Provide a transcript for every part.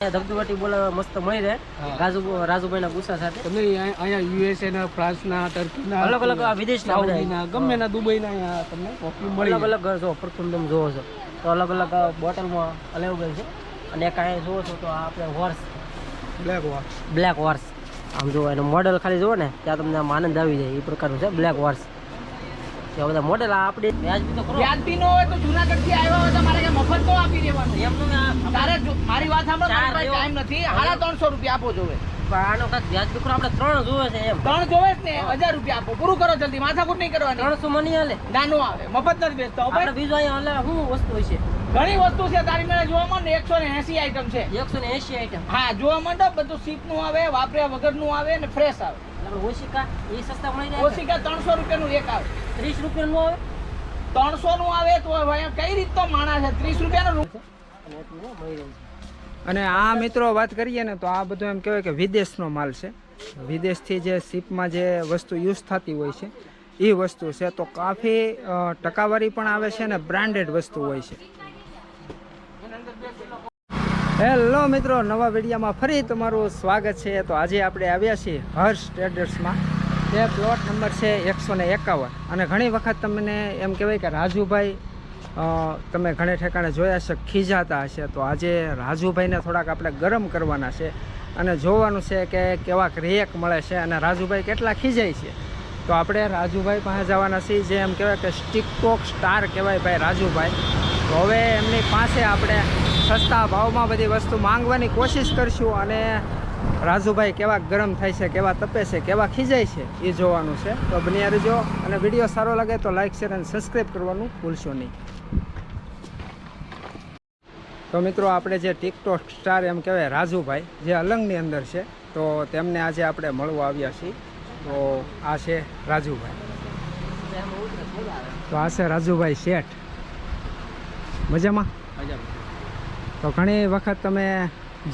ધબધબાટી બોલાવા મસ્ત મળી રહે રાજુભાઈ ના ગુસ્સા સાથે. તમે અહીંયા યુએસએ ના, ફ્રાન્સ ના, ટર્કી ના, અલગ અલગ વિદેશના ના, ગમે ના, દુબઈ ના અહીંયા તમને પરફ્યુમ મળી અલગ અલગ જો પરફ્યુમ તમે જોવો છો તો અલગ અલગ બોટલમાં અવેલેબલ છે. અને એક અહીંયા જોવો છો તો આપણે હોર્સ બ્લેક હોર્સ આમ જો એનું મોડેલ ખાલી જુઓ ને ત્યાં તમને આમ આનંદ આવી જાય એ પ્રકારનું છે બ્લેક હોર્સ. બધા મોડેલ આપણે વ્યાજબી તો ખરો. વ્યાજબી નો હોય તો જુનાગઢ થી આવ્યો હોય તો મારે કે મફત તો આપી દેવાનું. એમનું તારે મારી વાત સાંભળો, ટાઈમ નથી. 350 રૂપિયા આપો જોવે. આનો કાંઈક વ્યાજબી ખરો. આપણે 3 જોવે છે એમ. 3 જોવે ને 1000 રૂપિયા આપો. પૂરું કરો જલ્દી, માથાકૂટ નહીં કરવાની. 300 મની હાલે નાનું આવે, મફત નથી બેસતો. આપણે બીજું અહીંયા શું વસ્તુ હોય છે? ઘણી વસ્તુ છે તારી મેળે જોવા માંડે. 180 આઈટમ છે. 180 આઈટમ. હા, જોવા માંડો. બધું સીપ નું આવે, વાપર્યા વગર નું આવે ને ફ્રેશ આવે. ઓશિકા એ સસ્તા મળી જાય. ઓશિકા 300 રૂપિયાનું એક આવે. 30 રૂપિયાનું આવે. 300 નું આવે તો કઈ રીતનો માણસ છે? 30 રૂપિયાનો મળી જાય. અને આ મિત્રો વાત કરીએ ને તો આ બધું એમ કહેવાય કે વિદેશનો માલ છે. વિદેશથી જે શિપમાં જે વસ્તુ યુઝ થતી હોય છે એ વસ્તુ છે. તો કાફી ટકાવારી પણ આવે છે અને બ્રાન્ડેડ વસ્તુ હોય છે. હેલો મિત્રો, નવા વિડીયોમાં ફરી તમારું સ્વાગત છે. તો આજે આપણે આવ્યા છીએ હર્ષ ટ્રેડર્સમાં. તે પ્લોટ નંબર છે 151. અને ઘણી વખત તમને એમ કહેવાય કે રાજુભાઈ તમે ઘણે ઠેકાણે જોયા છે, ખીજાતા હશે. તો આજે રાજુભાઈને થોડાક આપણે ગરમ કરવાના છે અને જોવાનું છે કે કેવાક રેક મળે છે અને રાજુભાઈ કેટલા ખીજાય છે. તો આપણે રાજુભાઈ પાસે જવાના છીએ, જે એમ કહેવાય કે ટિકટોક સ્ટાર કહેવાય ભાઈ રાજુભાઈ. તો હવે એમની પાસે આપણે સસ્તા ભાવમાં બધી વસ્તુ માંગવાની કોશિશ કરશું અને રાજુભાઈ કેવા ગરમ થાય છે, કેવા તપે છે, કેવા ખીજાય છે એ જોવાનું છે. તો બન્યા રહેજો અને વિડીયો સારો લાગે તો લાઇક, શેર અને સબસ્ક્રાઈબ કરવાનું ભૂલશો નહીં. તો મિત્રો, આપણે જે ટિકટોક સ્ટાર એમ કહેવાય રાજુભાઈ, જે અલંગની અંદર છે, તો તેમને આજે આપણે મળવા આવ્યા છીએ. તો આ છે રાજુભાઈ. તો આ છે રાજુભાઈ શેઠ. મજામાં? તો ઘણી વખત તમે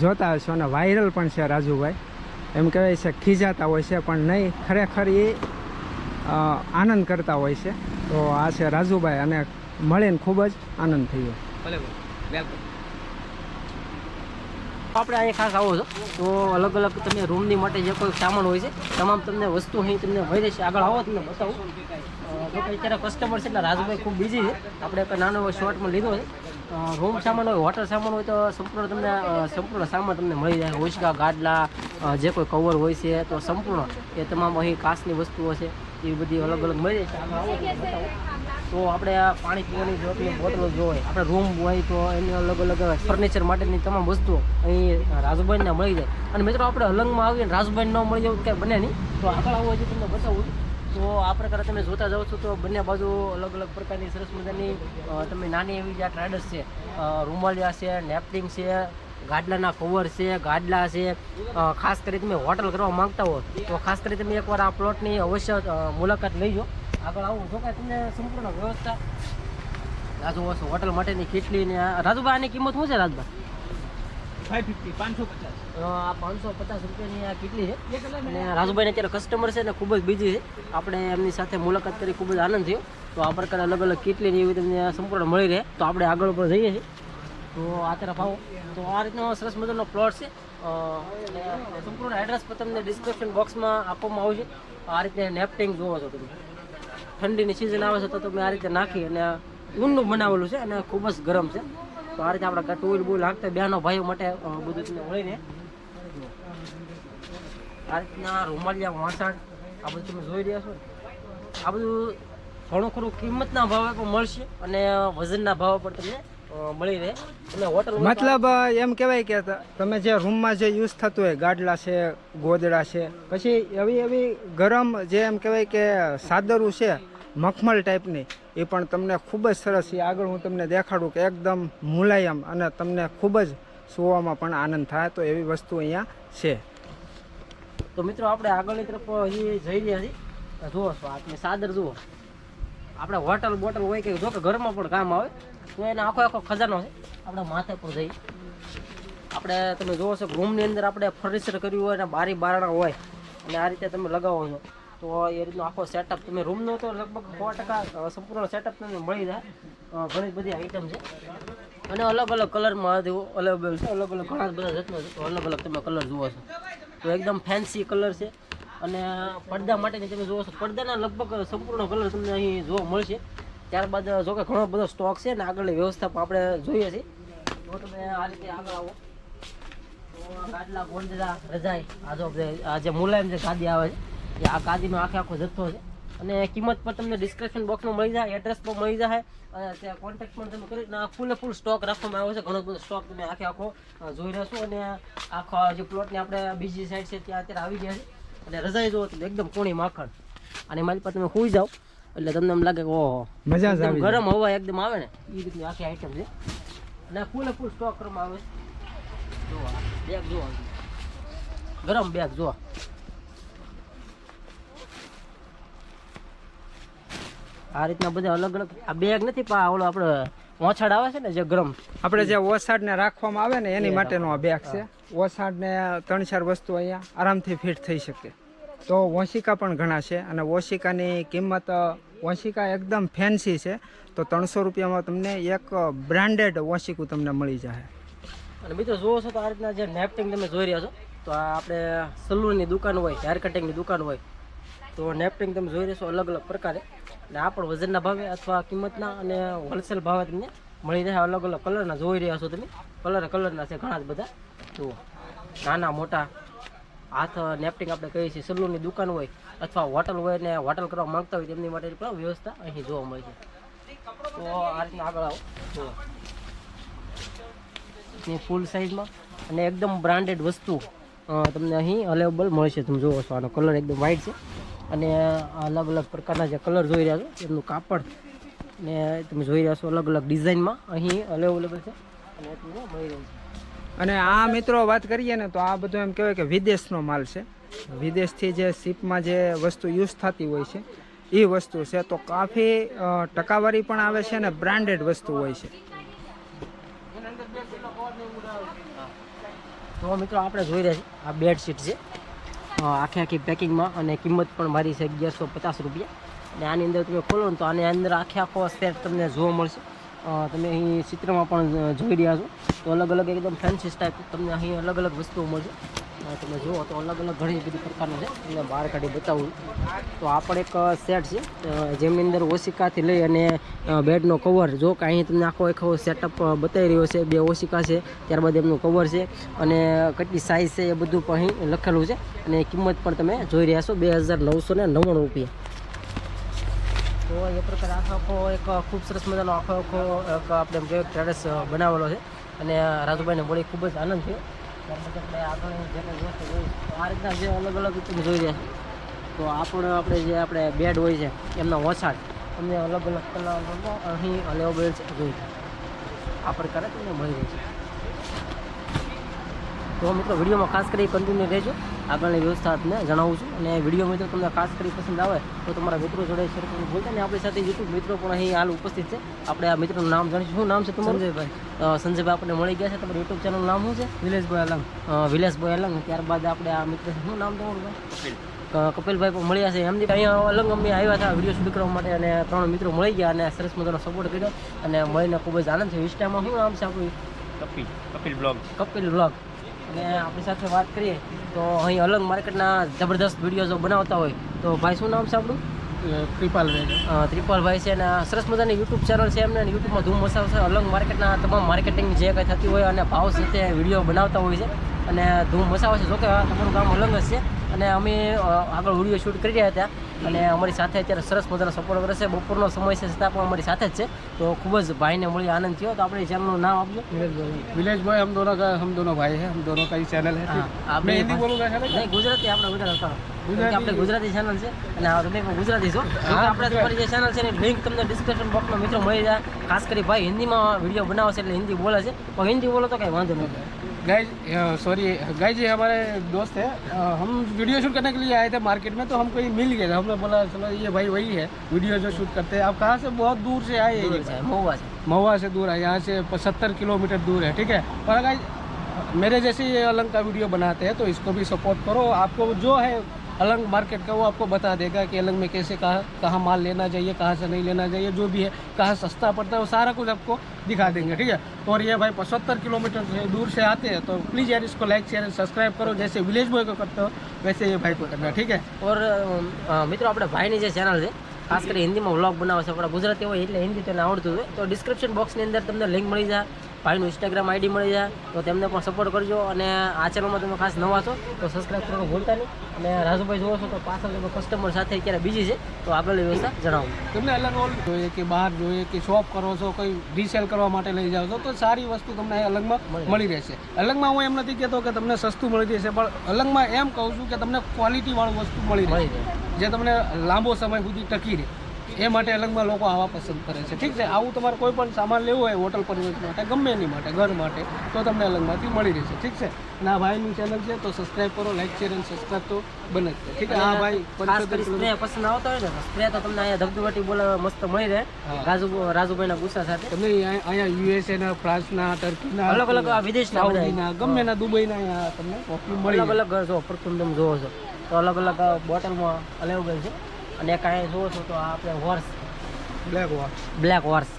જોતા હશો અને વાયરલ પણ છે રાજુભાઈ. એમ કહેવાય છે ખીજાતા હોય છે પણ નહીં, ખરેખર એ આનંદ કરતા હોય છે. તો આ છે રાજુભાઈ અને મળીને ખૂબ જ આનંદ થયો. આપણે અહીંયા ખાસ આવો છો તો અલગ અલગ તમે રૂમની માટે જે કોઈ સામાન હોય છે તમામ તમને વસ્તુ અહીં તમને મળી રહેશે. આગળ આવો તમને બતાવું. જો કે અત્યારે કસ્ટમર છે એટલે રાજુભાઈ ખૂબ બીજી છે. આપણે એક નાનો એવો શોર્ટમાં લીધો છે. રૂમ સામાન હોય, હોટલ સામાન હોય તો સંપૂર્ણ સામાન તમને મળી જાય. ઓશિકા, ગાડલા, જે કોઈ કવર હોય છે તો સંપૂર્ણ એ તમામ અહીં કાચની વસ્તુઓ છે એ બધી અલગ અલગ મળી જાય છે. આગળ આવો તમને બતાવો. તો આપણે આ પાણી પીવાની જો બોટલો જો હોય, આપણે રૂમ હોય તો એની અલગ અલગ ફર્નિચર માટેની તમામ વસ્તુઓ અહીં રાજુભાઈને મળી જાય. અને મિત્રો, આપણે અલંગમાં આવીએ રાજુભાઈ ન મળી જવું કંઈ બને નહીં. તો આગળ આવો હજી તમને બતાવું. તો આ પ્રકારે તમે જોતા જાઓ છો તો બંને બાજુ અલગ અલગ પ્રકારની સરસ મજાની તમે નાની એવી જે ટ્રેડર્સ છે, રૂમાલિયા છે, નેપકિન છે, ગાડલાના કવર છે, ગાડલા છે. ખાસ કરી તમે હોટલ કરવા માંગતા હો તો ખાસ કરી તમે એકવાર આ પ્લોટની અવશ્ય મુલાકાત લઈજો. આગળ આવું જો કે તમને સંપૂર્ણ વ્યવસ્થા રાજુ હોટલ માટેની કેટલી ને રાજુભાઈ આની કિંમત શું છે રાજભાઈ? 550. આ 550 રૂપિયાની આ કેટલી છે. અને રાજુભાઈને અત્યારે કસ્ટમર છે ને ખૂબ જ બીજી છે. આપણે એમની સાથે મુલાકાત કરી ખૂબ જ આનંદ થયો. તો આ પ્રકારે અલગ અલગ કેટલીની એવી તમને સંપૂર્ણ મળી રહે. તો આપણે આગળ ઉપર જઈએ છીએ. તો આ તરફ આવો તો આ રીતનો સરસ મજાનો પ્લોટ છે. સંપૂર્ણ એડ્રેસ પર તમને ડિસ્ક્રિપ્શન બોક્સમાં આપવામાં આવશે. આ રીતે નેપકિન જોવો છો તમે. ઠંડીની સિઝન આવે છે તો તમે આ રીતે નાખી અને ઊનનું બનાવેલું છે અને ખૂબ જ ગરમ છે. તો આ રીતે આપણે ટુલ બુલ લાગતા બહેનો ભાઈઓ માટે બધું તમને મળીને આ રીતના રૂમાલિયા, વાસણ આ બધું તમે જોઈ રહ્યા છો. આ બધું ઘણું ખરું કિંમતના ભાવે પણ મળશે અને વજનના ભાવે પણ તમને મળી રહે. તમે હોટલ મતલબ એમ કહેવાય કે તમે જે રૂમમાં જે યુઝ થતું હોય, ગાડલા છે, ગોદડા છે, પછી એવી ગરમ જે એમ કહેવાય કે સાદરું છે મખમલ ટાઈપની, એ પણ તમને ખૂબ જ સરસ છે. આગળ હું તમને દેખાડું કે એકદમ મુલાયમ અને તમને ખૂબ જ સુવામાં પણ આનંદ થાય. તો એવી વસ્તુ અહીંયા છે. તો મિત્રો, આપણે આગળની તરફ જઈ રહ્યા છીએ. જુઓ છો આપણે સાદર જુઓ. આપણે હોટલ બોટલ હોય કે જો કે ઘરમાં પણ કામ આવે તો એને આખો ખજાનો છે. આપણે માથે પર જઈએ. આપણે તમે જોવો છો રૂમની અંદર આપણે ફર્નિચર કર્યું હોય અને બારી બારણા હોય અને આ રીતે તમે લગાવો છો તો એ રીતનો આખો સેટઅપ તમે રૂમનો તો લગભગ 100% સંપૂર્ણ સેટઅપ તમને મળી જાય. ઘણી બધી આઈટમ છે. અને અલગ અલગ કલરમાં અલગ છે, અલગ અલગ ઘણા બધા જાતનો છે. તો અલગ અલગ તમે કલર જુઓ છો તો એકદમ ફેન્સી કલર છે. અને પડદા માટેની તમે જુઓ છો પડદાના લગભગ સંપૂર્ણ કલર તમને અહીં જોવા મળશે. ત્યારબાદ જો કે ઘણો બધો સ્ટોક છે ને આગળની વ્યવસ્થા પણ આપણે જોઈએ છીએ. જો તમે આ રીતે આગળ આવો તો આ ગાદલા ગોંડલા રજાઈ આ જે મુલાયમ જે ગાદી આવે છે એ આ ગાદીનો આખો જથ્થો છે. અને કિંમત પર તમને ડિસ્ક્રિપ્શન બોક્સમાં મળી જાય, એડ્રેસ પણ મળી જાય અને ત્યાં કોન્ટેક્ટ પણ તમે કરી ફૂલ સ્ટોક રાખવામાં આવ્યો છે. ઘણો બધો સ્ટોક તમે આખો જોઈ રહેશો. અને આખો જે પ્લોટની આપણે બીજી સાઈડ છે ત્યાં અત્યારે આવી ગયા છે. અને રજાઈ જુઓ તમે એકદમ કોણી માખણ અને મારી પાસે તમે સુઈ જાઓ એટલે તમને એમ લાગે કે ઓહો મજા જ આવી ગરમ હવા એકદમ આવે ને એ રીતની આખી આઈટમ છે. અને ફૂલ સ્ટોક કરવામાં આવે છે. જુઓ બેગ જુઓ, ગરમ બેગ જુઓ. આ રીતના બધા અલગ અલગ આ બેગ નથી પણ ઓલો આપણે ઓછાડ આવે છે ને જે ગરમ આપણે જે ઓસાડને રાખવામાં આવે ને એની માટેનો આ બેગ છે. ઓસાડને 3-4 વસ્તુ અહીંયા આરામથી ફિટ થઈ શકે. તો ઓશિકા પણ ઘણા છે અને ઓશિકાની કિંમત ઓશિકા એકદમ ફેન્સી છે. તો 300 રૂપિયામાં તમને એક બ્રાન્ડેડ ઓશિકું તમને મળી જાય. અને મિત્રો જુઓ છો તો આ રીતના જે નેપકિન તમે જોઈ રહ્યા છો તો આ આપણે સલૂનની દુકાન હોય, હેર કટિંગની દુકાન હોય તો નેપકિન તમે જોઈ રહેશો અલગ અલગ પ્રકારે. અને આ પણ વજનના ભાવે અથવા કિંમતના અને હોલસેલ ભાવે તમને મળી જાય. અલગ અલગ કલરના જોઈ રહ્યા છો તમે, કલરના છે ઘણા જ બધા. જુઓ નાના મોટા હાથ નેપકિન આપણે કહીએ છીએ. સલૂનની દુકાન હોય અથવા હોટલ હોય ને હોટલ કરવા માંગતા હોય તેમની માટે પણ વ્યવસ્થા અહીં જોવા મળે છે. તો આ રીતના આગળ આવો જુઓ ફૂલ સાઇઝમાં અને એકદમ બ્રાન્ડેડ વસ્તુ તમને અહીં અવેલેબલ મળશે. તમે જુઓ છો આનો કલર એકદમ વ્હાઇટ છે અને અલગ અલગ પ્રકારના જે કલર જોઈ રહ્યા છો એમનું કાપડ ને તમે જોઈ રહ્યા છો અલગ અલગ ડિઝાઇનમાં અહીં અવેલેબલ છે અને તમને મળી રહ્યું છે. અને આ મિત્રો વાત કરીએ ને તો આ બધું એમ કહેવાય કે વિદેશનો માલ છે. વિદેશથી જે શિપમાં જે વસ્તુ યુઝ થતી હોય છે એ વસ્તુ છે. તો કાફી ટકાવારી પણ આવે છે અને બ્રાન્ડેડ વસ્તુ હોય છે. તો મિત્રો આપણે જોઈ રહ્યા છીએ આ બેડશીટ છે આખી પેકિંગમાં અને કિંમત પણ મારી છે 1150 રૂપિયા. અને આની અંદર તમે ખોલો ને તો આની અંદર આખો સેટ તમને જોવા મળશે. તમે અહીં ચિત્રમાં પણ જોઈ રહ્યા છો તો અલગ અલગ એકદમ ફેન્સી ટાઈપ તમને અહીં અલગ અલગ વસ્તુઓ મળશે. તમે જુઓ તો અલગ અલગ ઘણી બધી પ્રકારના છે. તમને બહાર કાઢી બતાવું તો આ પણ એક સેટ છે જેમની અંદર ઓશિકાથી લઈ અને બેડનો કવર જો કે અહીં તમને આખો સેટઅપ બતાવી રહ્યો છે. 2 ઓશિકા છે, ત્યારબાદ એમનું કવર છે અને કેટલી સાઇઝ છે એ બધું પણ અહીં લખેલું છે. અને કિંમત પણ તમે જોઈ રહ્યા છો 2999 રૂપિયા. તો એ પ્રકારે આખો એક ખૂબ સરસ મજાનો આખો આપણે એમ કહેવાય ટેરેસ બનાવેલો છે. અને રાજુભાઈને મળી ખૂબ જ આનંદ થયો. ત્યારબાદ આપણે આગળ જેને વસ્તુ જોઈ આ રીતના જે અલગ અલગ તમે જોઈ રહ્યા તો આપણે જે આપણે બેડ હોય છે એમના ઓછાડ તમને અલગ અલગ કલર અહીં અવેલેબલ છે. જોઈ આ પ્રકારે તમને મળી રહે છે. તો મિત્રો વિડીયોમાં ખાસ કરી કન્ટિન્યુ રહેજો. આગળની વ્યવસ્થા તમને જણાવું છું. અને વિડીયો મિત્રો તમને ખાસ કરી પસંદ આવે તો તમારા મિત્રો જોડે શેર કરવાનું ભૂલતા નહીં. આપણી સાથે યુટ્યુબ મિત્રો પણ અહીં હાલ ઉપસ્થિત છે. આપણે આ મિત્રનું નામ જાણીશું. શું નામ છે તમારું? સંજયભાઈ. સંજયભાઈ આપણને મળી ગયા છે. તમારું યુટ્યુબ ચેનલનું નામ શું છે? વિલેશભાઈ અલંગ. વિલેશભાઈ અલંગ. ત્યારબાદ આપણે આ મિત્ર શું નામ તમારું ભાઈ? કપિલભાઈ પણ મળ્યા છે. એમની અહીંયા અલંગ અમે આવ્યા હતા વિડીયો શૂટ કરવા માટે અને 3 મિત્રો મળી ગયા અને સરસ મજાનો સપોર્ટ કર્યો અને મળીને ખૂબ જ આનંદ છે. ઇન્સ્ટામાં શું નામ છે આપણું? કપિલ બ્લોગ. અને આપણી સાથે વાત કરીએ તો અહીં અલંગ માર્કેટના જબરદસ્ત વિડીયો જો બનાવતા હોય તો ભાઈ શું નામ છે આપણું? ત્રિપાલભાઈ છે અને સરસ મજાની યુટ્યુબ ચેનલ છે એમને યુટ્યુબમાં ધૂમ મચાવશે. અલંગ માર્કેટના તમામ માર્કેટિંગ જે કંઈ થતી હોય અને ભાવ સાથે વિડીયો બનાવતા હોય છે અને ધૂમ મચાવે છે. જોકે તમારું ગામ અલંગ જ છે અને અમે આગળ વિડીયો શૂટ કરી રહ્યા હતા અને અમારી સાથે અત્યારે સરસ મજાનો સપોર્ટ કરે છે. બપોરનો સમય છે છતાં પણ અમારી સાથે જ છે. તો ખૂબ જ ભાઈને મળી આનંદ થયો. તો આપણે ચેનલનું નામ આપજો. विलेश भाई हम दोनों भाई हैं, हम दोनों का ही चैनल है. मैं हिंदी बोलूँगा નહીં ગુજરાતી આપણે ગુજરાતી આપણે ગુજરાતી ચેનલ છે અને તમે પણ ગુજરાતી છો. આપણે તમારી જે ચેનલ છે એની લિંક તમને ડિસ્ક્રિપ્શન બોક્સમાં મિત્રો મળી જાય. ખાસ કરી ભાઈ હિન્દીમાં વિડીયો બનાવે છે એટલે હિન્દી બોલે છે પણ હિન્દી બોલો તો કંઈ વાંધો નહીં. गाइज सॉरी गाइज ये हमारे दोस्त है. हम वीडियो शूट करने के लिए आए थे मार्केट में तो हमको ये मिल गया था. हमने बोला चलो ये भाई वही है वीडियो जो शूट करते हैं. आप कहाँ से? बहुत दूर से आए हैं. महुआ से दूर है. यहाँ से 70 किलोमीटर दूर है. ठीक है. और गाइज मेरे जैसे ये अलंग का वीडियो बनाते हैं तो इसको भी सपोर्ट करो. आपको जो है अलग मार्केट का वो आपको बता देगा कि अलग में कैसे कहाँ माल लेना चाहिए, कहाँ से नहीं लेना चाहिए, जो भी है कहाँ सस्ता पड़ता है वो सारा कुछ आपको दिखा देंगे, ठीक है। और ये भाई 75 किलोमीटर से दूर से आते हैं, तो प्लीज़ यार इसको लाइक शेयर सब्सक्राइब करो, जैसे विलेज बॉय को करते हो वैसे ये भाई को करना, ठीक है। ઓર મિત્રો આપણે ભાઈની જે ચેનલ છે ખાસ કરી હિન્દીમાં વ્લોગ બનાવે છે, આપણા ગુજરાતી હોય એટલે હિન્દી તેને આવડતું હોય તો ડિસ્ક્રિપ્શન બોક્સની અંદર તમને લિંક મળી જાય, ભાઈનું ઇન્સ્ટાગ્રામ આઈડી મળી જાય, તો તેમને પણ સપોર્ટ કરજો। અને આ ચેનલમાં તમે ખાસ નવા છો તો સબસ્ક્રાઈબ કરવાનું ભૂલતા નહીં। અને રાજુભાઈ જોવો છો તો પાછળ તમે કસ્ટમર સાથે અત્યારે બીજી છે, તો આગળની વ્યવસ્થા જણાવો। તમને અલગ ઓલ જોઈએ કે બહાર જોઈએ કે શોપ કરો છો, કોઈ રીસેલ કરવા માટે લઈ જાઓ છો, તો સારી વસ્તુ તમને અલગમાં મળી રહેશે। અલગમાં હું એમ નથી કહેતો કે તમને સસ્તું મળી રહેશે, પણ અલગમાં એમ કહું છું કે તમને ક્વોલિટીવાળું વસ્તુ મળી રહેશે, જે તમને લાંબો સમય સુધી ટકી રહે। એ માટે અલગમાં લોકો આવા પસંદ કરે છે, ઠીક છે। આવું તમારે કોઈ પણ સામાન લેવું હોય હોટલ પરિવર્તન માટે, ગમે એની માટે, ઘર માટે, તો તમને અલગમાંથી મળી રહેશે, ઠીક છે। અને આ ભાઈની ચેનલ છે તો સબસ્ક્રાઈબ કરો, લાઈક શેર અને સબસ્ક્રાઈબ તો બને જ છે, ઠીક છે। આ ભાઈ ખાસ કરી સ્પ્રે પસંદ આવતો હોય ને તો સ્પ્રે તો તમને અહીંયા ધબધબાટી બોલાવે મસ્ત મળી રહે રાજુભાઈના ગુસ્સા સાથે। તમને અહીંયા યુએસએના, ફ્રાન્સના, ટર્કીના, અલગ અલગ આ વિદેશના બધા સાઉદીના, ગમે એના, દુબઈના અહીંયા તમને પરફ્યુમ મળી અલગ અલગ જો પરફ્યુમ તમે જોવો છો તો અલગ અલગ બોટલમાં અવેલેબલ છે। અને એક અહીંયા જોવો છો તો આ આપણે હોર્સ બ્લેક હોર્સ,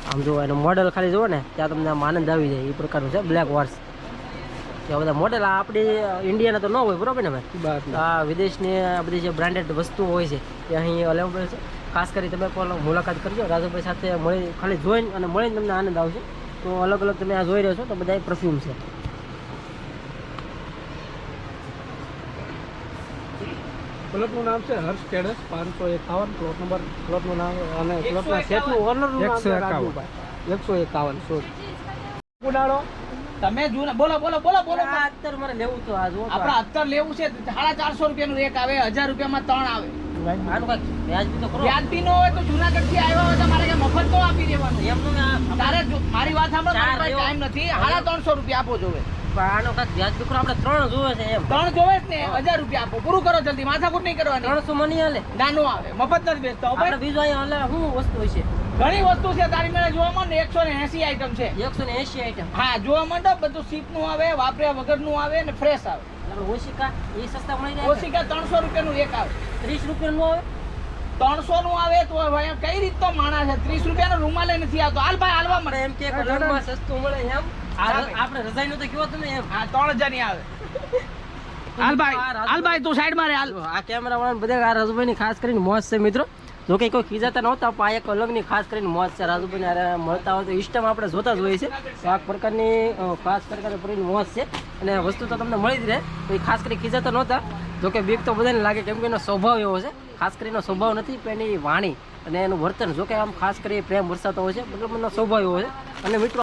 આમ જો એનું મોડેલ ખાલી જુઓ ને ત્યાં તમને આમ આનંદ આવી જાય એ પ્રકારનું છે બ્લેક હોર્સ। ત્યાં બધા મોડેલ આ આપણી ઇન્ડિયાના તો ન હોય, બરોબર ને ભાઈ? આ વિદેશની આ બધી જે બ્રાન્ડેડ વસ્તુઓ હોય છે એ અહીં અવેલેબલ છે। ખાસ કરી તમે પણ મુલાકાત કરજો, રાજુભાઈ સાથે મળી ખાલી જોઈને અને મળીને તમને આનંદ આવશે। તો અલગ અલગ તમે આ જોઈ રહ્યો છો તો બધા પરફ્યુમ છે। પ્લોટનું નામ છે હર્ષ ટ્રેડર્સ 551 પ્લોટનું નામ અને પ્લોટના સેટનું ઓનરનું નામ છે રાજુભાઈ 151 સોરી ઉડાડો તમે જૂના બોલો બોલો બોલો બોલો આ અત્યારે મારે લેવું તો આ જો આપણે અત્યારે લેવું છે 450 રૂપિયાનું રેક આવે, 1000 રૂપિયામાં 3 આવે। આનું કાંઈક વ્યાજબી તો કરો। વ્યાજબી નો હોય તો જુનાગઢ થી આવ્યા હોય તો મારે કે મફત તો આપી દેવાનું। એમનું ને આ તારે મારી વાત સાંભળો, ચાર મારી પાસે ટાઈમ નથી, 350 રૂપિયા આપો જોવે। આનો કાંઈક વ્યાજબી કરો, આપણે 3 જોવે છે એમ। 3 જોવે જ ને, 1000 રૂપિયા આપો, પૂરું કરો જલ્દી, માથાકૂટ નહીં કરવાની। 300 માં નહીં હાલે, નાનું આવે, મફત નથી બેચતો આપણે બીજું અહીંયા હાલે શું વસ્તુ હોય છે? ઘણી વસ્તુ છે તારી મેળે જોવા માંડ ને, 180 આઈટમ છે। 180 આઈટમ। હા જોવા માંડો, બધું સીપ નું આવે, વાપર્યા વગરનું આવે ને ફ્રેશ આવે। આપણે ઓશિકા એ સસ્તા મળી જાય? ઓશિકા 300 રૂપિયાનું એક આવે, 30 રૂપિયાનું આવે, 300 નું આવે તો ભાઈ કઈ રીતનો માણસ છે? 30 રૂપિયાનો રૂમાલે નથી આવતો। હાલ ભાઈ હાલવા મળે એમ કે કલરમાં સસ્તું મળે એમ। આપણે રજાઈનું તો કયો તમે એમ। હા 3000 ની આવે। હાલ ભાઈ તું સાઈડ માં રે હાલ। આ કેમેરા વાળા બધા આ રાજુભાઈની ખાસ કરીને મોજ છે મિત્રો। જો કે કોઈ ખીજાતા નહોતા, પણ આ એક અલગની ખાસ કરીને મોજ છે રાજુભાઈને હારે મળતા હોય તો ઇન્સ્ટામાં આપણે જોતા જ હોઈએ છીએ। તો આ પ્રકારની ખાસ કરીને મોજ છે અને વસ્તુ તો તમને મળી જ રહે, તો એ ખાસ કરી ખીજાતા નહોતા। જો કે બીક તો બધાને લાગે, કેમ કે એનો સ્વભાવ એવો છે, ખાસ કરીને સ્વભાવ નથી પણ એની વાણી અને એનું વર્તન, જો કે આમ ખાસ કરી પ્રેમ વરસાતો હોય છે, મતલબ એનો સ્વભાવ એવો છે। અને મિત્રો